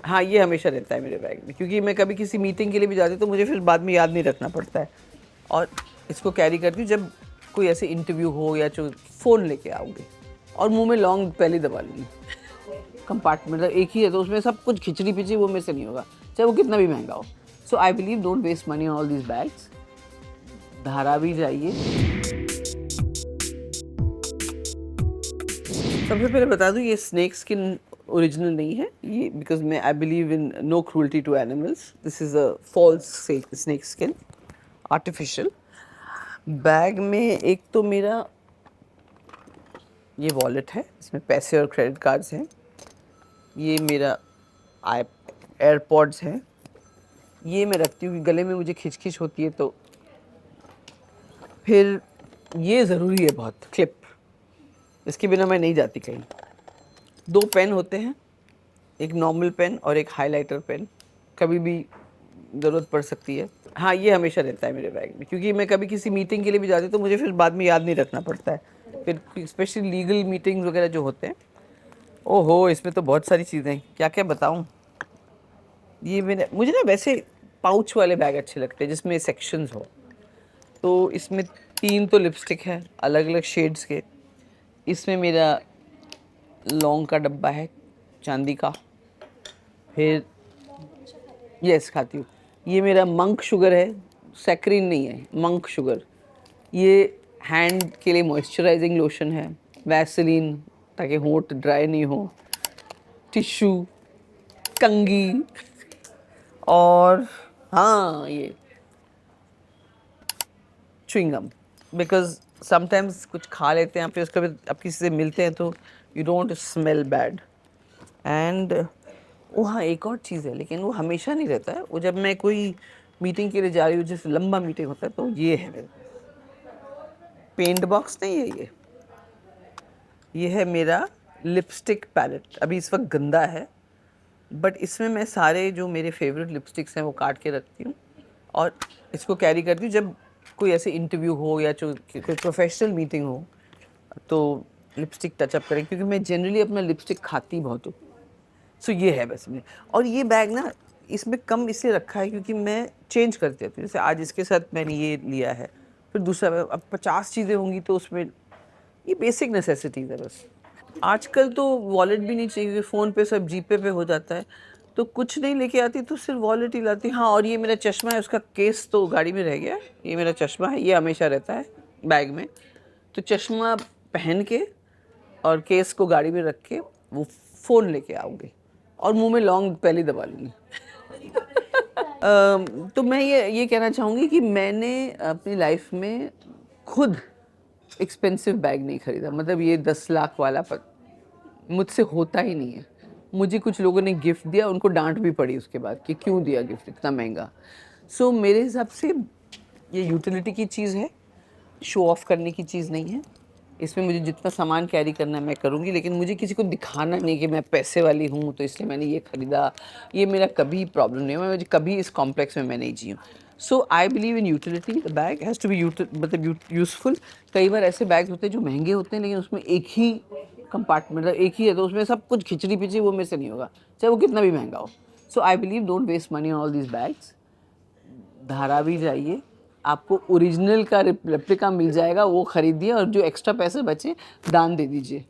हाँ, ये हमेशा रहता है मेरे बैग में, क्योंकि मैं कभी किसी मीटिंग के लिए भी जाती तो मुझे फिर बाद में याद नहीं रखना पड़ता है। और इसको कैरी करती हूँ जब कोई ऐसे इंटरव्यू हो या जो फ़ोन लेके आओगे, और मुँह में लौंग पहले दबा लूँगी। कंपार्टमेंट एक ही है तो उसमें सब कुछ खिचड़ी-पिचड़ी वो मेरे से नहीं होगा, चाहे वो कितना भी महँगा हो। So I believe don't waste money on all these bags. धारा भी जाइए। सबसे पहले बता दूँ ये स्नेक स्किन ओरिजिनल नहीं है ये, बिकॉज़ मैं I believe in no cruelty to animals. This is a false snake skin, artificial. Bag में एक तो मेरा ये वॉलेट है, इसमें पैसे और क्रेडिट कार्ड्स हैं। ये मेरा आई एयरपॉड्स हैं। ये मैं रखती हूँ कि गले में मुझे खिंच-खिंच होती है तो। फिर ये ज़रूरी है बहुत, क्लिप, इसके बिना मैं नहीं जाती कहीं। 2 पेन होते हैं, एक नॉर्मल पेन और एक हाइलाइटर पेन, कभी भी ज़रूरत पड़ सकती है। हाँ, ये हमेशा रहता है मेरे बैग में, क्योंकि मैं कभी किसी मीटिंग के लिए भी जाती तो मुझे फिर बाद में याद नहीं रखना पड़ता है। फिर स्पेशली लीगल मीटिंग्स वगैरह जो होते हैं, ओहो! इसमें तो बहुत सारी चीज़ें हैं, क्या-क्या बताऊँ? ये मुझे ना वैसे पाउच वाले बैग अच्छे लगते हैं जिसमें सेक्शंस हो। तो इसमें 3 तो लिपस्टिक है अलग-अलग शेड्स के। इसमें मेरा लौंग का डब्बा है, चांदी का। फिर यस, खाती हूँ। ये मेरा मंक शुगर है, सैक्रिन नहीं है, मंक शुगर। ये हैंड के लिए मॉइस्चराइजिंग लोशन है, वैसलीन ताकि होंठ ड्राई नहीं हो, टिश्यू, कंघी, और हाँ, ये च्युइंगम, बिकॉज़ समटाइम्स कुछ खा लेते हैं, फिर उसके बाद आप किसी से मिलते हैं तो you don't smell bad. And वो हाँ, एक और चीज़ है, लेकिन वो हमेशा नहीं रहता है। वो जब मैं कोई मीटिंग के लिए जा रही हूँ, जैसे लंबा मीटिंग होता है, तो ये है मेरे पेंट बॉक्स नहीं है ये है मेरा लिपस्टिक पैलेट। अभी इस वक्त गंदा है, बट इसमें मैं सारे जो मेरे फेवरेट लिपस्टिक्स हैं वो काट के रखती हूँ, और इसको कैरी करती हूँ जब कोई ऐसे इंटरव्यू हो या जो कोई प्रोफेशनल मीटिंग हो तो लिपस्टिक टचअप करें, क्योंकि मैं जनरली अपना लिपस्टिक खाती बहुत हूँ। सो ये है बस में। और ये बैग ना इसमें कम इसलिए रखा है क्योंकि मैं चेंज करती रहती हूँ। जैसे आज इसके साथ मैंने ये लिया है, फिर दूसरा, अब 50 चीज़ें होंगी तो उसमें ये बेसिक नेसेसिटीज़ है बस। आजकल तो वॉलेट भी नहीं चाहिए, क्योंकि फ़ोन पे सब जीपे पे हो जाता है, तो कुछ नहीं लेके आती तो सिर्फ वॉलेट ही लाती। हाँ, और ये मेरा चश्मा है, उसका केस तो गाड़ी में रह गया है। ये मेरा चश्मा है, ये हमेशा रहता है बैग में। तो चश्मा पहन के और केस को गाड़ी में रख के वो फ़ोन लेके आऊँगी, और मुँह में लौंग पहले ही दबा लूँगी। तो मैं ये कहना चाहूँगी कि मैंने अपनी लाइफ में खुद एक्सपेंसिव बैग नहीं खरीदा। मतलब ये 10 लाख वाला मुझसे होता ही नहीं है। मुझे कुछ लोगों ने गिफ्ट दिया, उनको डांट भी पड़ी उसके बाद कि क्यों दिया गिफ्ट इतना महंगा। सो मेरे हिसाब से ये यूटिलिटी की चीज़ है, शो ऑफ करने की चीज़ नहीं है। इसमें मुझे जितना सामान कैरी करना है मैं करूँगी, लेकिन मुझे किसी को दिखाना नहीं कि मैं पैसे वाली हूँ तो इसलिए मैंने ये खरीदा। ये मेरा कभी प्रॉब्लम नहीं है, मुझे कभी इस कॉम्प्लेक्स में मैं नहीं जी हूँ। So I believe in utility. The bag has to be मतलब यूज़फुल। कई बार ऐसे बैग होते हैं जो महंगे होते हैं, लेकिन उसमें एक ही कंपार्टमेंट एक ही है तो उसमें सब कुछ खिचड़ी-पिचड़ी वो मेरे से नहीं होगा, चाहे वो कितना भी महंगा हो। So I believe don't waste money on all these bags. धारा भी जाइए, आपको ओरिजिनल का रेप्लिका मिल जाएगा, वो खरीदिए, और जो एक्स्ट्रा पैसे बचे दान दे दीजिए।